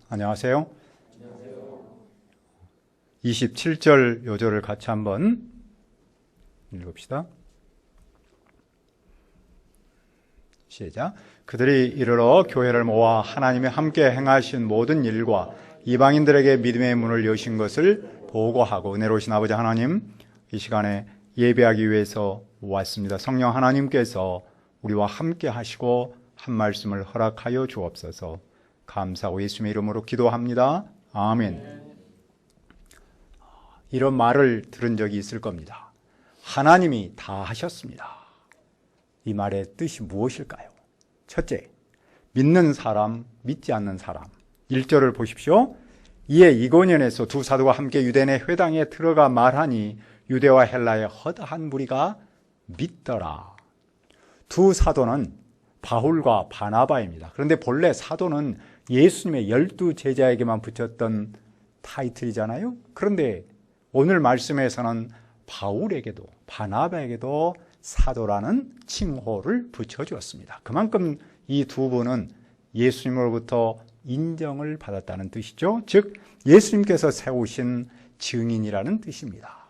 안녕하세요. 27절 요절을 같이 한번 읽읍시다. 시작. 그들이 이르러 교회를 모아 하나님이 함께 행하신 모든 일과 이방인들에게 믿음의 문을 여신 것을 보고하고, 은혜로우신 아버지 하나님, 이 시간에 예배하기 위해서 왔습니다. 성령 하나님께서 우리와 함께 하시고 한 말씀을 허락하여 주옵소서. 감사하고 예수님의 이름으로 기도합니다. 아멘. 이런 말을 들은 적이 있을 겁니다. 하나님이 다 하셨습니다. 이 말의 뜻이 무엇일까요? 첫째, 믿는 사람, 믿지 않는 사람. 1절을 보십시오. 이에 이고년에서 두 사도가 함께 유대인의 회당에 들어가 말하니 유대와 헬라의 허다한 무리가 믿더라. 두 사도는 바울과 바나바입니다. 그런데 본래 사도는 예수님의 12 제자에게만 붙였던 타이틀이잖아요. 그런데 오늘 말씀에서는 바울에게도 바나바에게도 사도라는 칭호를 붙여주었습니다. 그만큼 이 두 분은 예수님으로부터 인정을 받았다는 뜻이죠. 즉 예수님께서 세우신 증인이라는 뜻입니다.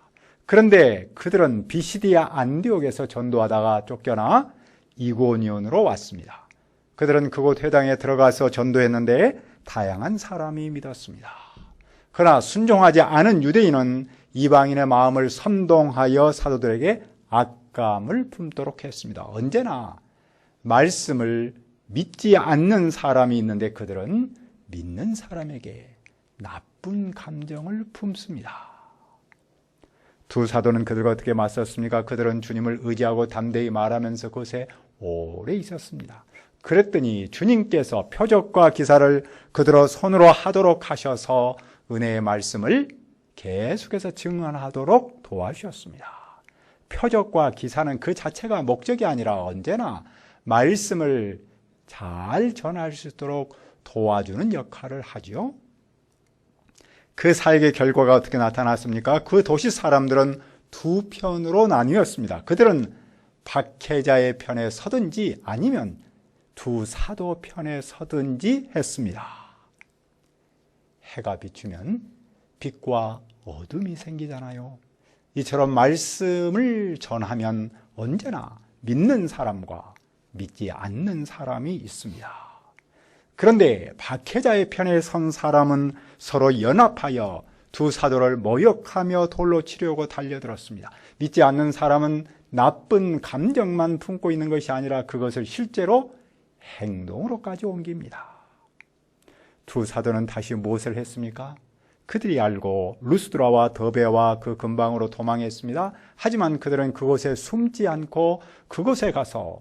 그런데 그들은 비시디아 안디옥에서 전도하다가 쫓겨나 이고니온으로 왔습니다. 그들은 그곳 회당에 들어가서 전도했는데 다양한 사람이 믿었습니다. 그러나 순종하지 않은 유대인은 이방인의 마음을 선동하여 사도들에게 악감을 품도록 했습니다. 언제나 말씀을 믿지 않는 사람이 있는데 그들은 믿는 사람에게 나쁜 감정을 품습니다. 두 사도는 그들과 어떻게 맞섰습니까? 그들은 주님을 의지하고 담대히 말하면서 그곳에 오래 있었습니다. 그랬더니 주님께서 표적과 기사를 그들의 손으로 하도록 하셔서 은혜의 말씀을 계속해서 증언하도록 도와주셨습니다. 표적과 기사는 그 자체가 목적이 아니라 언제나 말씀을 잘 전할 수 있도록 도와주는 역할을 하죠. 그 사역의 결과가 어떻게 나타났습니까? 그 도시 사람들은 두 편으로 나뉘었습니다. 그들은 박해자의 편에 서든지 아니면 두 사도 편에 서든지 했습니다. 해가 비추면 빛과 어둠이 생기잖아요. 이처럼 말씀을 전하면 언제나 믿는 사람과 믿지 않는 사람이 있습니다. 그런데 박해자의 편에 선 사람은 서로 연합하여 두 사도를 모욕하며 돌로 치려고 달려들었습니다. 믿지 않는 사람은 나쁜 감정만 품고 있는 것이 아니라 그것을 실제로 행동으로까지 옮깁니다. 두 사도는 다시 무엇을 했습니까? 그들이 알고 루스드라와 더베와 그 근방으로 도망했습니다. 하지만 그들은 그곳에 숨지 않고 그곳에 가서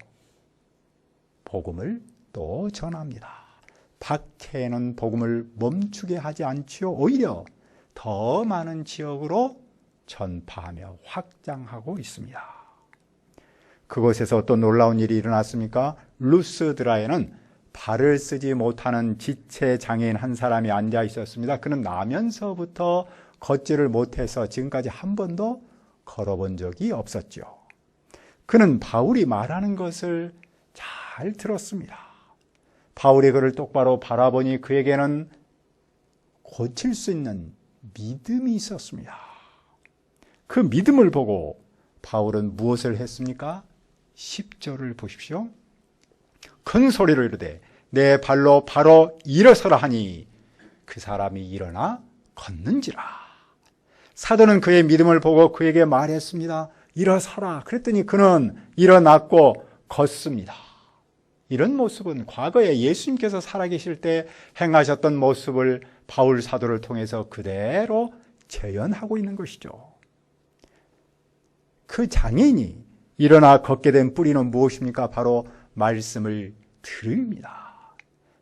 복음을 또 전합니다. 박해는 복음을 멈추게 하지 않지요. 오히려 더 많은 지역으로 전파하며 확장하고 있습니다. 그곳에서 또 놀라운 일이 일어났습니까? 루스드라에는 발을 쓰지 못하는 지체 장애인 한 사람이 앉아 있었습니다. 그는 나면서부터 걷지를 못해서 지금까지 한 번도 걸어본 적이 없었죠. 그는 바울이 말하는 것을 잘 들었습니다. 바울이 그를 똑바로 바라보니 그에게는 고칠 수 있는 믿음이 있었습니다. 그 믿음을 보고 바울은 무엇을 했습니까? 10절을 보십시오. 큰 소리로 이르되 내 발로 바로 일어서라 하니 그 사람이 일어나 걷는지라. 사도는 그의 믿음을 보고 그에게 말했습니다. 일어서라. 그랬더니 그는 일어났고 걷습니다. 이런 모습은 과거에 예수님께서 살아계실 때 행하셨던 모습을 바울 사도를 통해서 그대로 재현하고 있는 것이죠. 그 장애인이 일어나 걷게 된 뿌리는 무엇입니까? 바로 말씀을 들읍니다.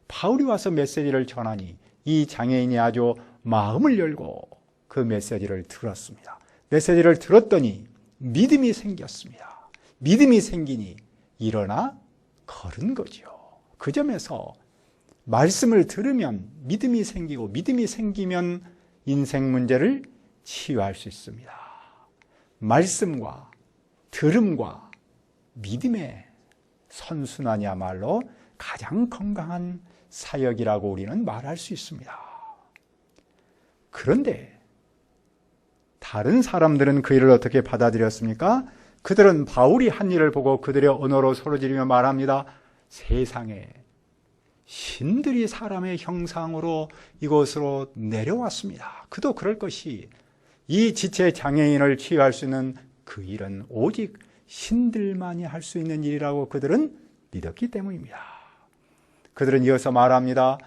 바울이 와서 메시지를 전하니 이 장애인이 아주 마음을 열고 그 메시지를 들었습니다. 메시지를 들었더니 믿음이 생겼습니다. 믿음이 생기니 일어나 걸은 거죠. 그 점에서 말씀을 들으면 믿음이 생기고 믿음이 생기면 인생 문제를 치유할 수 있습니다. 말씀과 들음과 믿음의 선순환이야말로 가장 건강한 사역이라고 우리는 말할 수 있습니다. 그런데 다른 사람들은 그 일을 어떻게 받아들였습니까? 그들은 바울이 한 일을 보고 그들의 언어로 소리지르며 말합니다. 세상에 신들이 사람의 형상으로 이곳으로 내려왔습니다. 그도 그럴 것이 이 지체 장애인을 치유할 수 있는 그 일은 오직 신들만이 할 수 있는 일이라고 그들은 믿었기 때문입니다. 그들은 이어서 말합니다.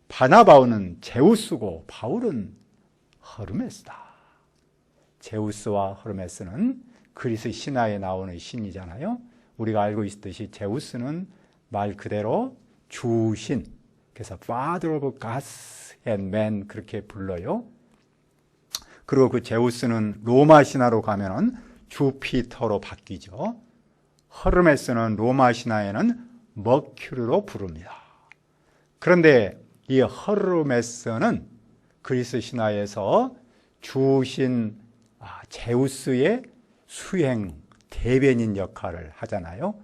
바나바는 제우스고 바울은 허르메스다. 제우스와 허르메스는 그리스 신화에 나오는 신이잖아요. 우리가 알고 있듯이 제우스는 말 그대로 주신, 그래서 Father of Gods and Men 그렇게 불러요. 그리고 그 제우스는 로마 신화로 가면은 주피터로 바뀌죠. 허르메스는 로마 신화에는 머큐리로 부릅니다. 그런데 이 허르메스는 그리스 신화에서 주신 제우스의 수행 대변인 역할을 하잖아요.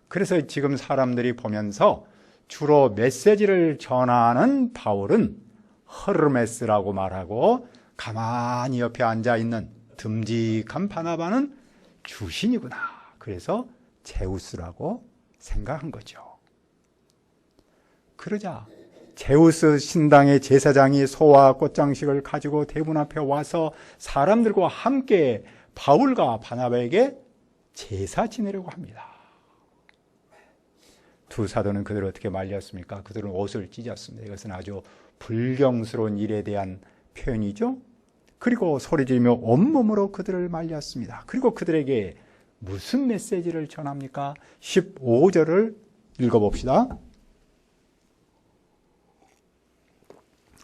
그래서 지금 사람들이 보면서 주로 메시지를 전하는 바울은 허르메스라고 말하고 가만히 옆에 앉아있는 듬직한 바나바는 주신이구나. 그래서 제우스라고 생각한 거죠. 그러자 제우스 신당의 제사장이 소와 꽃장식을 가지고 대문 앞에 와서 사람들과 함께 바울과 바나바에게 제사 지내려고 합니다. 두 사도는 그들을 어떻게 말렸습니까? 그들은 옷을 찢었습니다. 이것은 아주 불경스러운 일에 대한 표현이죠. 그리고 소리지르며 온몸으로 그들을 말렸습니다. 그리고 그들에게 무슨 메시지를 전합니까? 15절을 읽어봅시다.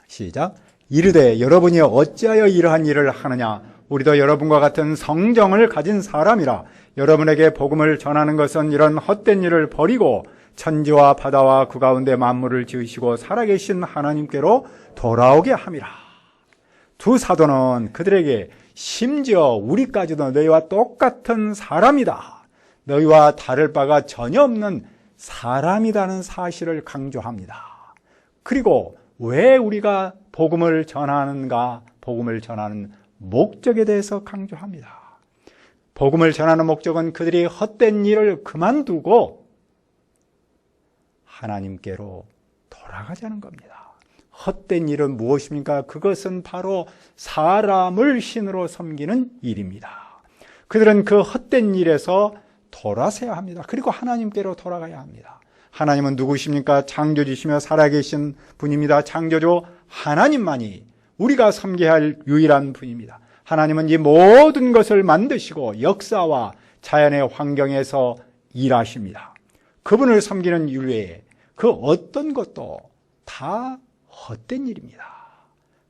시작. 이르되 여러분이 어찌하여 이러한 일을 하느냐? 우리도 여러분과 같은 성정을 가진 사람이라. 여러분에게 복음을 전하는 것은 이런 헛된 일을 버리고 천지와 바다와 그 가운데 만물을 지으시고 살아계신 하나님께로 돌아오게 함이라. 두 사도는 그들에게 심지어 우리까지도 너희와 똑같은 사람이다, 너희와 다를 바가 전혀 없는 사람이라는 사실을 강조합니다. 그리고 왜 우리가 복음을 전하는가, 복음을 전하는 목적에 대해서 강조합니다. 복음을 전하는 목적은 그들이 헛된 일을 그만두고 하나님께로 돌아가자는 겁니다. 헛된 일은 무엇입니까? 그것은 바로 사람을 신으로 섬기는 일입니다. 그들은 그 헛된 일에서 돌아서야 합니다. 그리고 하나님께로 돌아가야 합니다. 하나님은 누구십니까? 창조주시며 살아계신 분입니다. 창조주 하나님만이 우리가 섬겨야 할 유일한 분입니다. 하나님은 이 모든 것을 만드시고 역사와 자연의 환경에서 일하십니다. 그분을 섬기는 일 외에 그 어떤 것도 다 헛된 일입니다.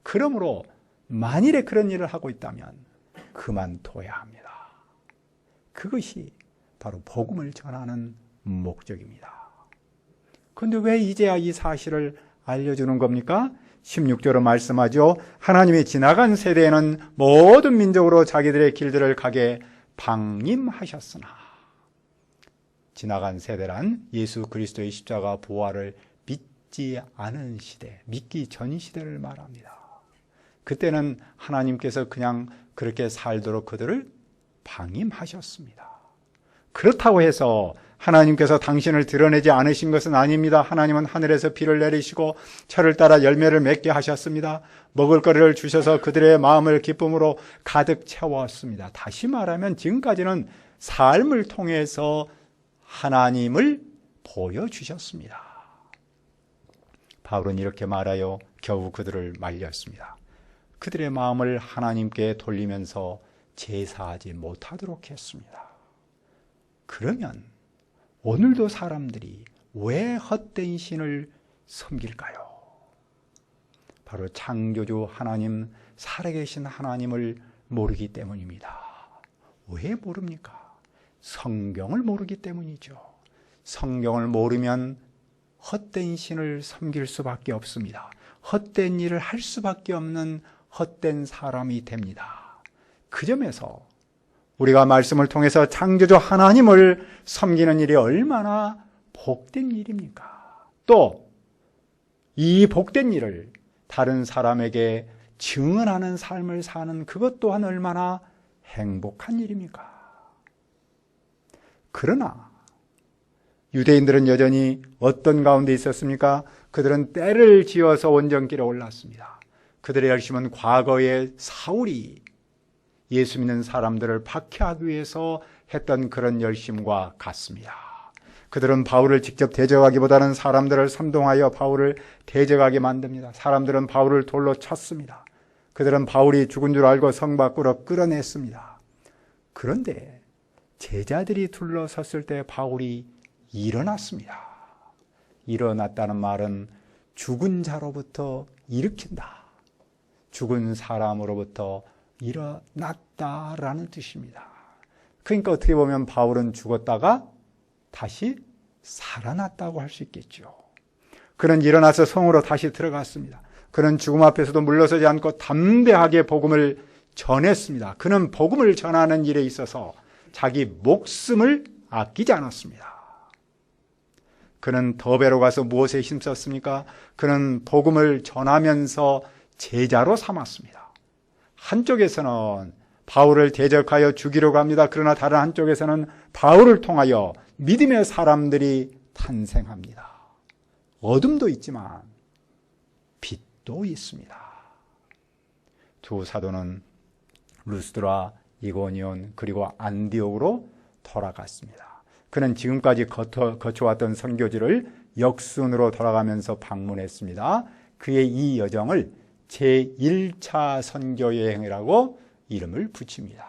그러므로 만일에 그런 일을 하고 있다면 그만둬야 합니다. 그것이 바로 복음을 전하는 목적입니다. 그런데 왜 이제야 이 사실을 알려주는 겁니까? 16절은 말씀하죠. 하나님이 지나간 세대에는 모든 민족으로 자기들의 길들을 가게 방임하셨으나. 지나간 세대란 예수 그리스도의 십자가 부활을 믿지 않은 시대, 믿기 전 시대를 말합니다. 그때는 하나님께서 그냥 그렇게 살도록 그들을 방임하셨습니다. 그렇다고 해서 하나님께서 당신을 드러내지 않으신 것은 아닙니다. 하나님은 하늘에서 비를 내리시고 철을 따라 열매를 맺게 하셨습니다. 먹을 거리를 주셔서 그들의 마음을 기쁨으로 가득 채웠습니다. 다시 말하면 지금까지는 삶을 통해서 하나님을 보여주셨습니다. 바울은 이렇게 말하여 겨우 그들을 말렸습니다. 그들의 마음을 하나님께 돌리면서 제사하지 못하도록 했습니다. 그러면 오늘도 사람들이 왜 헛된 신을 섬길까요? 바로 창조주 하나님, 살아계신 하나님을 모르기 때문입니다. 왜 모릅니까? 성경을 모르기 때문이죠. 성경을 모르면 헛된 신을 섬길 수밖에 없습니다. 헛된 일을 할 수밖에 없는 헛된 사람이 됩니다. 그 점에서 우리가 말씀을 통해서 창조주 하나님을 섬기는 일이 얼마나 복된 일입니까? 또 이 복된 일을 다른 사람에게 증언하는 삶을 사는 그것 또한 얼마나 행복한 일입니까? 그러나 유대인들은 여전히 어떤 가운데 있었습니까? 그들은 때를 지어서 원정길에 올랐습니다. 그들의 열심은 과거의 사울이 예수 믿는 사람들을 박해하기 위해서 했던 그런 열심과 같습니다. 그들은 바울을 직접 대적하기보다는 사람들을 선동하여 바울을 대적하게 만듭니다. 사람들은 바울을 돌로 쳤습니다. 그들은 바울이 죽은 줄 알고 성 밖으로 끌어냈습니다. 그런데 제자들이 둘러섰을 때 바울이 일어났습니다. 일어났다는 말은 죽은 자로부터 일으킨다. 죽은 사람으로부터 일어났다라는 뜻입니다. 그러니까 어떻게 보면 바울은 죽었다가 다시 살아났다고 할 수 있겠죠. 그는 일어나서 성으로 다시 들어갔습니다. 그는 죽음 앞에서도 물러서지 않고 담대하게 복음을 전했습니다. 그는 복음을 전하는 일에 있어서 자기 목숨을 아끼지 않았습니다. 그는 더베로 가서 무엇에 힘썼습니까? 그는 복음을 전하면서 제자로 삼았습니다. 한쪽에서는 바울을 대적하여 죽이려고 합니다. 그러나 다른 한쪽에서는 바울을 통하여 믿음의 사람들이 탄생합니다. 어둠도 있지만 빛도 있습니다. 두 사도는 루스드라, 이고니온 그리고 안디옥으로 돌아갔습니다. 그는 지금까지 거쳐왔던 선교지를 역순으로 돌아가면서 방문했습니다. 그의 이 여정을 제1차 선교여행이라고 이름을 붙입니다.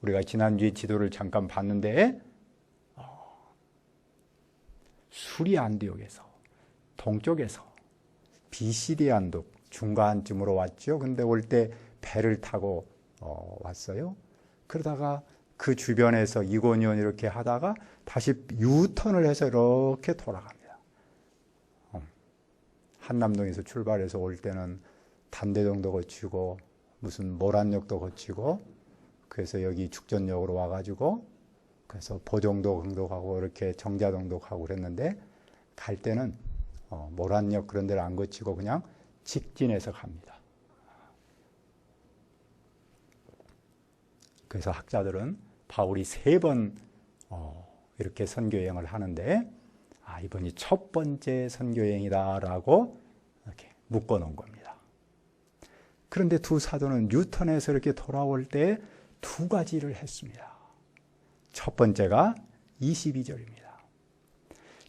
우리가 지난주에 지도를 잠깐 봤는데 수리 안디옥에서 동쪽에서 비시디 안독 중간쯤으로 왔죠. 근데 올 때 배를 타고 왔어요. 그러다가 그 주변에서 이고니온 이렇게 하다가 다시 유턴을 해서 이렇게 돌아갑니다. 한남동에서 출발해서 올 때는 단대동도 거치고 무슨 모란역도 거치고 그래서 여기 죽전역으로 와가지고 그래서 보정도 강도가고 이렇게 정자동도 가고 그랬는데 갈 때는 모란역 그런 데를 안 거치고 그냥 직진해서 갑니다. 그래서 학자들은 바울이 3번 이렇게 선교여행을 하는데 이번이 첫 번째 선교여행이다라고 이렇게 묶어놓은 겁니다. 그런데 두 사도는 뉴턴에서 이렇게 돌아올 때 2가지를 했습니다. 첫 번째가 22절입니다.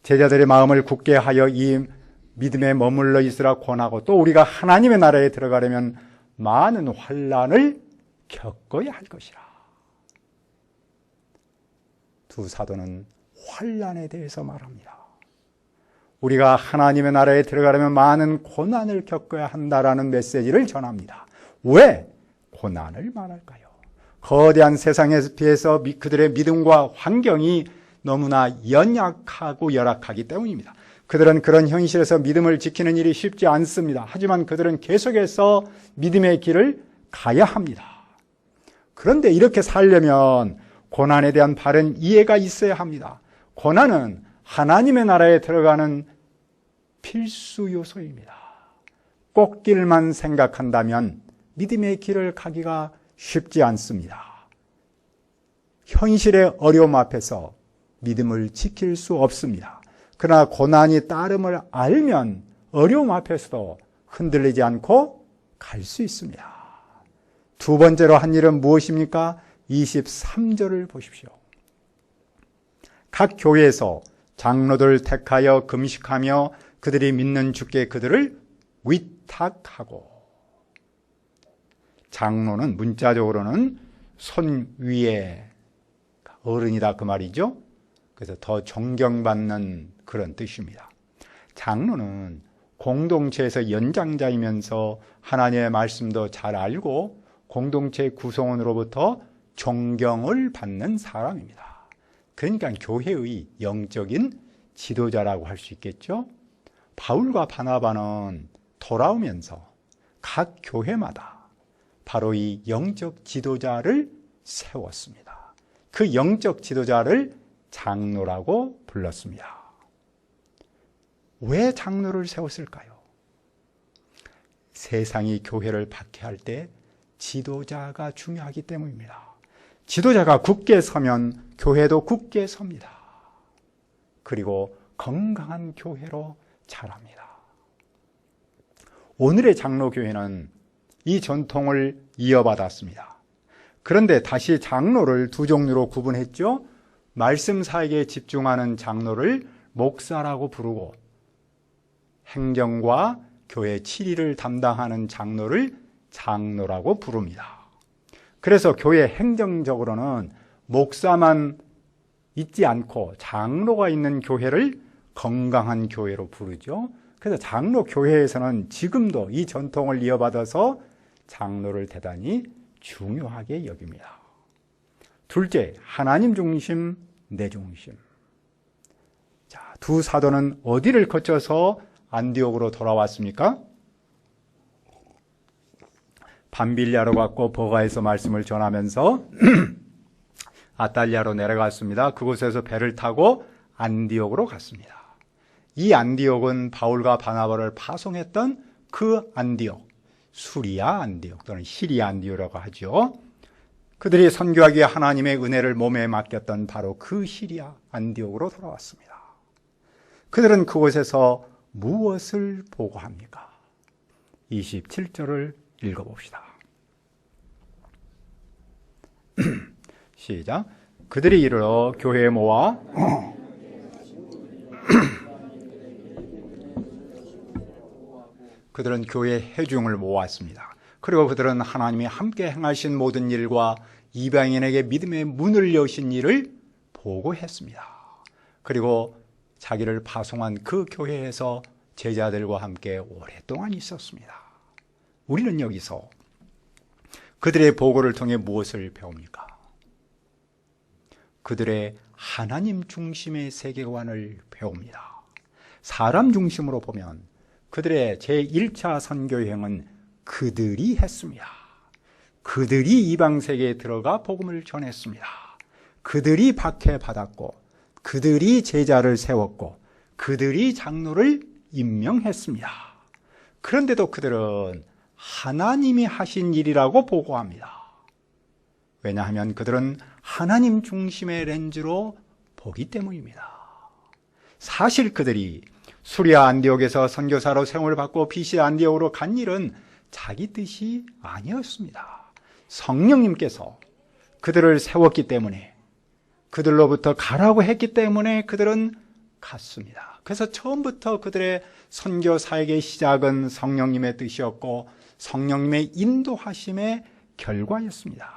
제자들의 마음을 굳게 하여 이 믿음에 머물러 있으라 권하고 또 우리가 하나님의 나라에 들어가려면 많은 환난을 겪어야 할 것이라. 두 사도는 환난에 대해서 말합니다. 우리가 하나님의 나라에 들어가려면 많은 고난을 겪어야 한다라는 메시지를 전합니다. 왜 고난을 말할까요? 거대한 세상에 비해서 그들의 믿음과 환경이 너무나 연약하고 열악하기 때문입니다. 그들은 그런 현실에서 믿음을 지키는 일이 쉽지 않습니다. 하지만 그들은 계속해서 믿음의 길을 가야 합니다. 그런데 이렇게 살려면 고난에 대한 바른 이해가 있어야 합니다. 고난은 하나님의 나라에 들어가는 필수 요소입니다. 꽃길만 생각한다면 믿음의 길을 가기가 쉽지 않습니다. 현실의 어려움 앞에서 믿음을 지킬 수 없습니다. 그러나 고난이 따름을 알면 어려움 앞에서도 흔들리지 않고 갈 수 있습니다. 두 번째로 한 일은 무엇입니까? 23절을 보십시오. 각 교회에서 장로들 택하여 금식하며 그들이 믿는 주께 그들을 위탁하고, 장로는 문자적으로는 손 위에 어른이다 그 말이죠. 그래서 더 존경받는 그런 뜻입니다. 장로는 공동체에서 연장자이면서 하나님의 말씀도 잘 알고 공동체 구성원으로부터 존경을 받는 사람입니다. 그러니까 교회의 영적인 지도자라고 할 수 있겠죠. 바울과 바나바는 돌아오면서 각 교회마다 바로 이 영적 지도자를 세웠습니다. 그 영적 지도자를 장로라고 불렀습니다. 왜 장로를 세웠을까요? 세상이 교회를 박해할 때 지도자가 중요하기 때문입니다. 지도자가 굳게 서면 교회도 굳게 섭니다. 그리고 건강한 교회로 자랍니다. 오늘의 장로교회는 이 전통을 이어받았습니다. 그런데 다시 장로를 두 종류로 구분했죠. 말씀 사역에 집중하는 장로를 목사라고 부르고, 행정과 교회 치리를 담당하는 장로를 장로라고 부릅니다. 그래서 교회 행정적으로는 목사만 있지 않고 장로가 있는 교회를 건강한 교회로 부르죠. 그래서 장로 교회에서는 지금도 이 전통을 이어받아서 장로를 대단히 중요하게 여깁니다. 둘째, 하나님 중심, 내 중심. 자, 두 사도는 어디를 거쳐서 안디옥으로 돌아왔습니까? 밤빌리아로 갔고 버가에서 말씀을 전하면서 아탈리아로 내려갔습니다. 그곳에서 배를 타고 안디옥으로 갔습니다. 이 안디옥은 바울과 바나바를 파송했던 그 안디옥, 수리아 안디옥 또는 시리아 안디옥이라고 하죠. 그들이 선교하기 위해 하나님의 은혜를 몸에 맡겼던 바로 그 시리아 안디옥으로 돌아왔습니다. 그들은 그곳에서 무엇을 보고합니까? 27절을 읽어봅시다. 시작. 그들이 이르러 교회에 모아 그들은 교회에 회중을 모았습니다. 그리고 그들은 하나님이 함께 행하신 모든 일과 이방인에게 믿음의 문을 여신 일을 보고했습니다. 그리고 자기를 파송한 그 교회에서 제자들과 함께 오랫동안 있었습니다. 우리는 여기서 그들의 보고를 통해 무엇을 배웁니까? 그들의 하나님 중심의 세계관을 배웁니다. 사람 중심으로 보면 그들의 제1차 선교여행은 그들이 했습니다. 그들이 이방 세계에 들어가 복음을 전했습니다. 그들이 박해받았고, 그들이 제자를 세웠고, 그들이 장로를 임명했습니다. 그런데도 그들은 하나님이 하신 일이라고 보고합니다. 왜냐하면 그들은 하나님 중심의 렌즈로 보기 때문입니다. 사실 그들이 수리아 안디옥에서 선교사로 세움을 받고 피시아 안디옥으로 간 일은 자기 뜻이 아니었습니다. 성령님께서 그들을 세웠기 때문에, 그들로부터 가라고 했기 때문에 그들은 갔습니다. 그래서 처음부터 그들의 선교 사역의 시작은 성령님의 뜻이었고 성령님의 인도하심의 결과였습니다.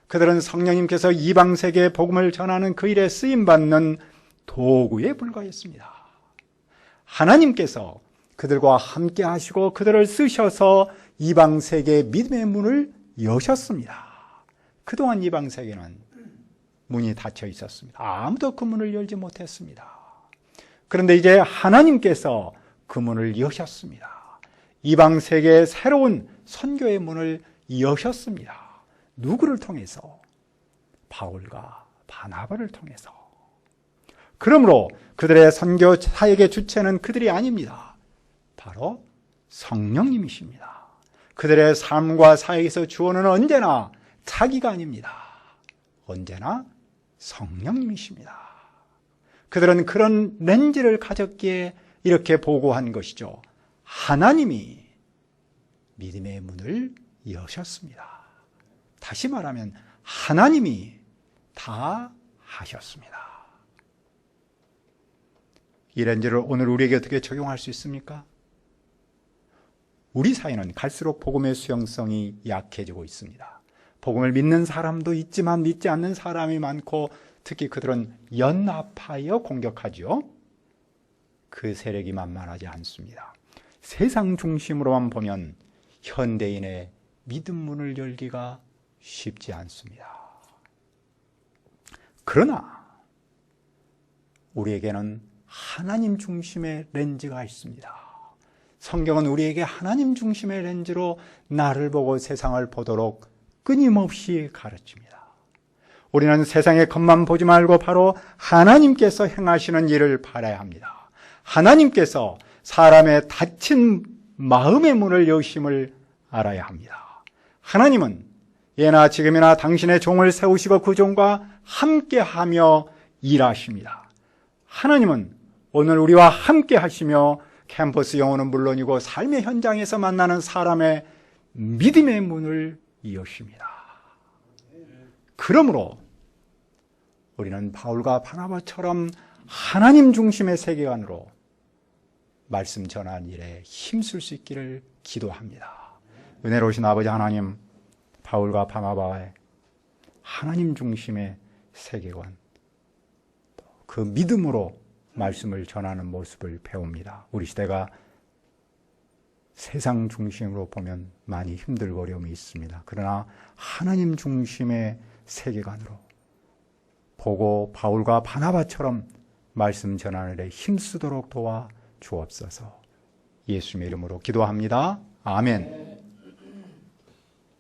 그들은 성령님께서 이방 세계에 복음을 전하는 그 일에 쓰임받는 도구에 불과했습니다. 하나님께서 그들과 함께 하시고 그들을 쓰셔서 이방 세계의 믿음의 문을 여셨습니다. 그동안 이방 세계는 문이 닫혀 있었습니다. 아무도 그 문을 열지 못했습니다. 그런데 이제 하나님께서 그 문을 여셨습니다. 이방 세계의 새로운 선교의 문을 여셨습니다. 누구를 통해서? 바울과 바나바를 통해서. 그러므로 그들의 선교 사역의 주체는 그들이 아닙니다. 바로 성령님이십니다. 그들의 삶과 사역에서 주어는 언제나 자기가 아닙니다. 언제나 성령님이십니다. 그들은 그런 렌즈를 가졌기에 이렇게 보고한 것이죠. 하나님이 믿음의 문을 여셨습니다. 다시 말하면 하나님이 다 하셨습니다. 이 렌즈를 오늘 우리에게 어떻게 적용할 수 있습니까? 우리 사회는 갈수록 복음의 수용성이 약해지고 있습니다. 복음을 믿는 사람도 있지만 믿지 않는 사람이 많고 특히 그들은 연합하여 공격하죠. 그 세력이 만만하지 않습니다. 세상 중심으로만 보면 현대인의 믿음 문을 열기가 쉽지 않습니다. 그러나 우리에게는 하나님 중심의 렌즈가 있습니다. 성경은 우리에게 하나님 중심의 렌즈로 나를 보고 세상을 보도록 끊임없이 가르칩니다. 우리는 세상의 것만 보지 말고 바로 하나님께서 행하시는 일을 바라야 합니다. 하나님께서 사람의 다친 마음의 문을 여심을 알아야 합니다. 하나님은 예나 지금이나 당신의 종을 세우시고 그 종과 함께하며 일하십니다. 하나님은 오늘 우리와 함께 하시며 캠퍼스 영혼은 물론이고 삶의 현장에서 만나는 사람의 믿음의 문을 여십니다. 그러므로 우리는 바울과 바나바처럼 하나님 중심의 세계관으로 말씀 전한 일에 힘쓸 수 있기를 기도합니다. 은혜로우신 아버지 하나님, 바울과 바나바의 하나님 중심의 세계관, 그 믿음으로 말씀을 전하는 모습을 배웁니다. 우리 시대가 세상 중심으로 보면 많이 힘들고 어려움이 있습니다. 그러나 하나님 중심의 세계관으로 보고 바울과 바나바처럼 말씀 전하는 데 힘쓰도록 도와 주옵소서. 예수님의 이름으로 기도합니다. 아멘.